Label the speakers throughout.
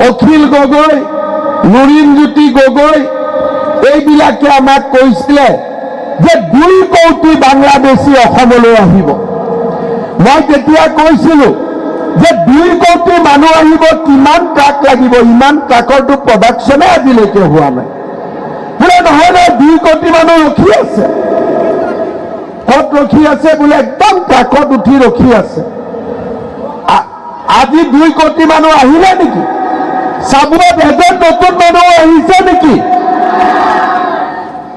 Speaker 1: অখিল গগৈ, লুৰিণজ্যোতি গগৈ এইবিলাকে আমাক কৈছিলে যে 2 কোটি বাংলাদেশী অসমলৈ আহিব। মই তেতিয়া কৈছিলো যে 2 কোটি মানুহ আহিব, কিমান ট্ৰাক লাগিব? ইমান ট্ৰাকৰটো প্ৰডাকশ্যনে আজিলৈকে হোৱা নাই। বোলে নহয় নহয়, 2 কোটি মানুহ ৰখি আছে। ক'ত ৰখি আছে? বোলে একদম ট্ৰাকত উঠি ৰখি আছে। আজি 2 কোটি মানুহ আহিলে নেকি? চাব এজন নতুন মানুহ আহিছে নেকি?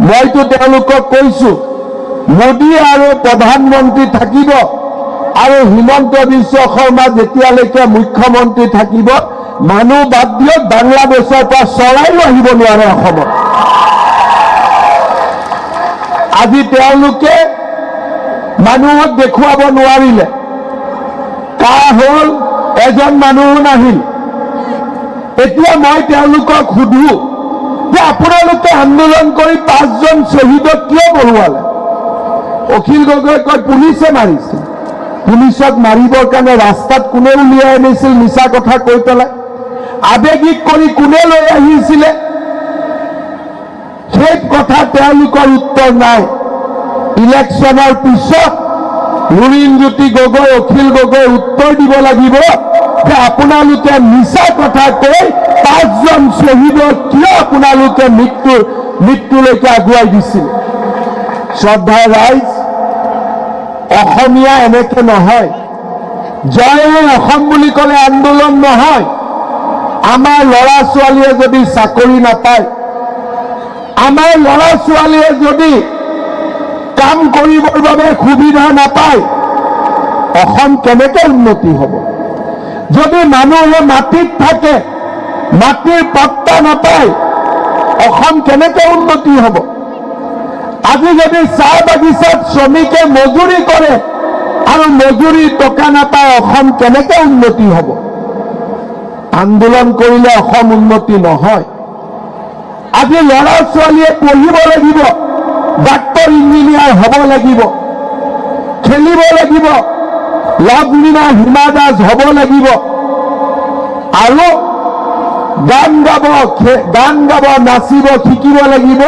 Speaker 1: মইতো তেওঁলোকক কৈছো, মোদী আৰু প্ৰধানমন্ত্ৰী থাকিব আৰু হিমন্ত বিশ্ব শৰ্মা যেতিয়ালৈকে মুখ্যমন্ত্ৰী থাকিব, মানুহ বাদ দিয়ক, বাংলাদেশৰ পৰা চৰাইও আহিব নোৱাৰে অসমত। আজি তেওঁলোকে মানুহক দেখুৱাব নোৱাৰিলে। কাৰ হ'ল? এজন মানুহো নাহিল। এতিয়া মই তেওঁলোকক সুধো যে আপোনালোকে আন্দোলন কৰি 5 জন শ্বহীদক কিয় বৰুৱালে? অখিল গগৈ কয় পুলিচে মাৰিছে। পুলিচক মাৰিবৰ কাৰণে ৰাস্তাত কোনে উলিয়াই আনিছিল? মিছা কথা কৈ পেলাই আবেগিক কৰি কোনে লৈ আহিছিলে? সেই কথা তেওঁলোকৰ উত্তৰ নাই। ইলেকশ্যনৰ পিছত লুৰিণজ্যোতি গগৈ, অখিল গগৈ উত্তৰ দিব লাগিব যে আপোনালোকে মিছা কথা কৈ 5 জন শ্বহীদক কিয় আপোনালোকে মৃত্যুলৈকে আগুৱাই দিছিল? শ্ৰদ্ধাৰ ৰাইজ, অসমীয়া এনেকে নহয়। জয় অসম বুলি ক'লে আন্দোলন নহয়। আমাৰ ল'ৰা ছোৱালীয়ে যদি চাকৰি নাপায়, আমাৰ ল'ৰা ছোৱালীয়ে যদি কাম কৰিবৰ বাবে সুবিধা নাপায়, অসম কেনেকে উন্নতি হ'ব? যদি মানুহে মাটিত থাকে, মাটিৰ পট্টা নাপায়, অসম কেনেকে উন্নতি হ'ব? আজি যদি চাহ বাগিচাত শ্ৰমিকে মজুৰি কৰে আৰু মজুৰি টকা নাপায়, অসম কেনেকে উন্নতি হ'ব? আন্দোলন কৰিলে অসম উন্নতি নহয়। আজি ল'ৰা ছোৱালীয়ে পঢ়িব লাগিব, ডাক্তৰ ইঞ্জিনিয়াৰ হ'ব লাগিব, খেলিব লাগিব, লাভলীনা হিমা দাস হ'ব লাগিব, আৰু গান গাব নাচিব শিকিব লাগিব,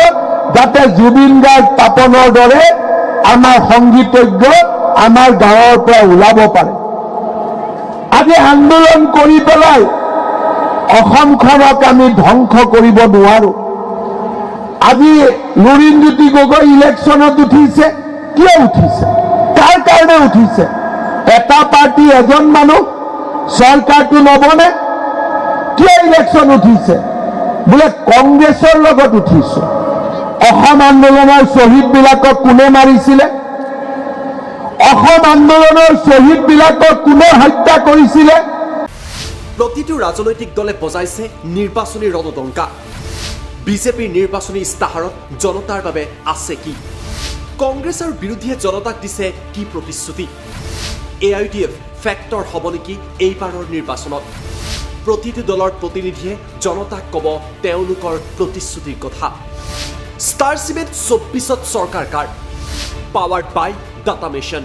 Speaker 1: যাতে জুবিন গাৰ্গ, পাপনৰ দৰে আমাৰ সংগীতজ্ঞ আমাৰ গাঁৱৰ পৰা ওলাব পাৰে। আজি আন্দোলন কৰি পেলাই অসমখনক আমি ধ্বংস কৰিব নোৱাৰো। আজি লুৰিণজ্যোতি গগৈ ইলেকশ্যনত উঠিছে। কিয় উঠিছে? কাৰ কাৰণে উঠিছে? এটা পাৰ্টি, এজন মানুহ, চৰকাৰটো নবনে। কিয় ইলেকশ্যন উঠিছে? বোলে কংগ্ৰেছৰ লগত উঠিছে। অসম আন্দোলনৰ শ্বহীদবিলাকক কোনে মাৰিছিলে? অসম আন্দোলনৰ শ্বহীদবিলাকক কোনে হত্যা কৰিছিলে?
Speaker 2: প্ৰতিটো ৰাজনৈতিক দলে বজাইছে নিৰ্বাচনী ৰণদংকা। বিজেপিৰ নিৰ্বাচনী ইস্তাহাৰত জনতাৰ বাবে আছে কি? কংগ্ৰেছৰ বিৰোধীয়ে জনতাক দিছে কি প্ৰতিশ্ৰুতি? AIUDF ফেক্টৰ হ'ব নেকি এইবাৰৰ নিৰ্বাচনত? প্ৰতিটো দলৰ প্ৰতিনিধিয়ে জনতাক ক'ব তেওঁলোকৰ প্ৰতিশ্ৰুতিৰ কথা। ষ্টাৰ চিমেণ্ট 24ত চৰকাৰ কাৰ? পাৱাৰ্ড বাই ডাটা মেচিন।